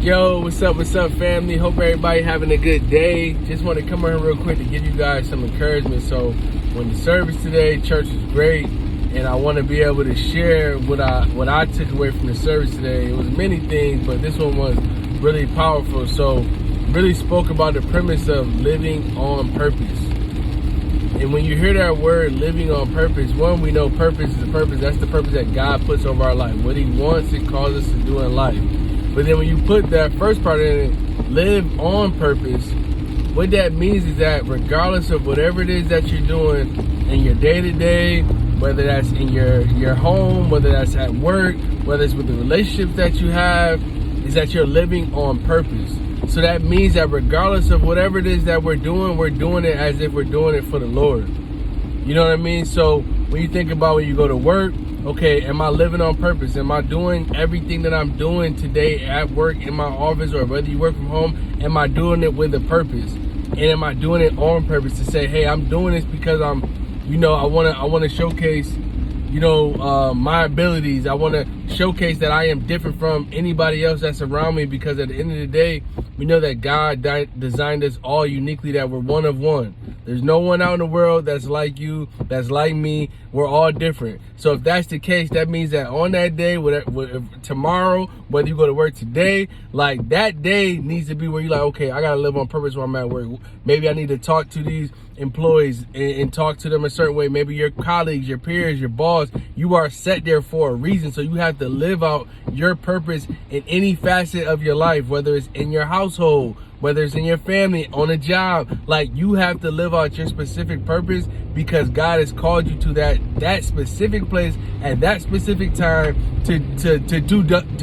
Yo, what's up, family? Hope everybody having a good day. Just want to come on here real quick to give you guys some encouragement. So, when the service today, church is great, and I want to be able to share what I took away from the service today. It was many things, but this one was really powerful. So, really spoke about the premise of living on purpose. And when you hear that word, living on purpose, one, we know purpose is a purpose. That's the purpose that God puts over our life. What He wants to cause us to do in life. But then when you put that first part in it, live on purpose, what that means is that regardless of whatever it is that you're doing in your day-to-day, whether that's in your home, whether that's at work, whether it's with the relationships that you have, is that you're living on purpose. So that means that regardless of whatever it is that we're doing it as if we're doing it for the Lord. You know what I mean? So when you think about when you go to work, okay, am I living on purpose? Am I doing everything that I'm doing today at work, in my office, or whether you work from home, am I doing it with a purpose? And am I doing it on purpose to say, hey, I'm doing this because I want to showcase, my abilities. I want to showcase that I am different from anybody else that's around me, because at the end of the day, we know that God designed us all uniquely, that we're one of one. There's no one out in the world that's like you, that's like me. We're all different. So if that's the case, that means that on that day, tomorrow, whether you go to work today, like that day needs to be where you're like, okay, I got to live on purpose when I'm at work. Maybe I need to talk to these employees and talk to them a certain way. Maybe your colleagues, your peers, your boss, you are set there for a reason. So you have to live out your purpose in any facet of your life, whether it's in your household, whether it's in your family, on a job. Like, you have to live out your specific purpose, because God has called you to that specific place at that specific time to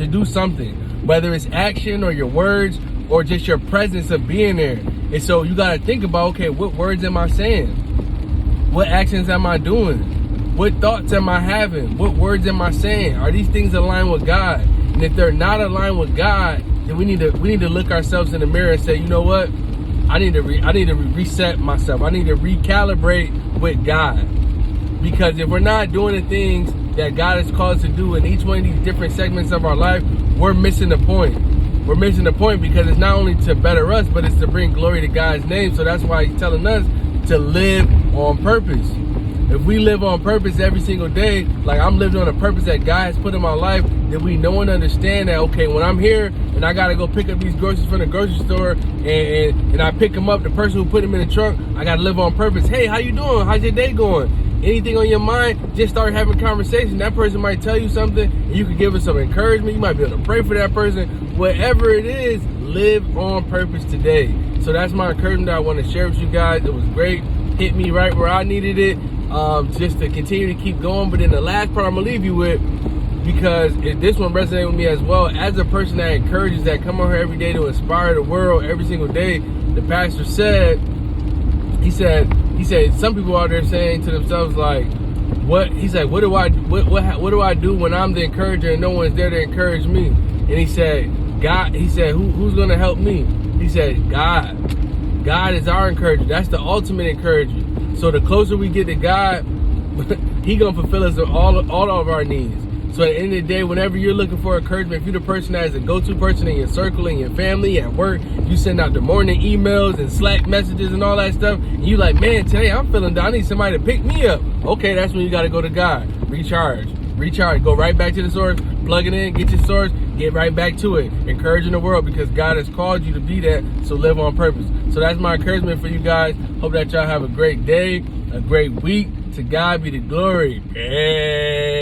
do something, whether it's action or your words or just your presence of being there. And so you got to think about, okay, what words am I saying? What actions am I doing? What thoughts am I having? What words am I saying? Are these things aligned with God? And if they're not aligned with God, then we need to look ourselves in the mirror and say, you know what? I need to reset myself. I need to recalibrate with God. Because if we're not doing the things that God has called us to do in each one of these different segments of our life, we're missing the point. We're missing the point, because it's not only to better us, but it's to bring glory to God's name. So that's why He's telling us to live on purpose. If we live on purpose every single day, like I'm living on a purpose that God has put in my life, then we know and understand that, okay, when I'm here and I got to go pick up these groceries from the grocery store and I pick them up, the person who put them in the trunk, I got to live on purpose. Hey, how you doing? How's your day going? Anything on your mind, just start having conversation. That person might tell you something, and you can give us some encouragement. You might be able to pray for that person. Whatever it is, live on purpose today. So that's my encouragement that I want to share with you guys. It was great. Hit me right where I needed it, just to continue to keep going. But then the last part I'm going to leave you with, because this one resonated with me as well. As a person that encourages, that come on here every day to inspire the world every single day, the pastor said, he said, some people out there saying to themselves, like, what do I do when I'm the encourager and no one's there to encourage me? And he said, God, who's going to help me? He said, God. God is our encourager. That's the ultimate encourager. So the closer we get to God, He going to fulfill us all of our needs. So at the end of the day, whenever you're looking for encouragement, if you're the person that is a go-to person in your circle, in your family, at work, you send out the morning emails and Slack messages and all that stuff, and you like, man, today I'm feeling down, I need somebody to pick me up. Okay, that's when you got to go to God. Recharge, go right back to the source, plug it in, get your source, get right back to it. Encouraging the world, because God has called you to be that, so live on purpose. So that's my encouragement for you guys. Hope that y'all have a great day, a great week. To God be the glory. Hey.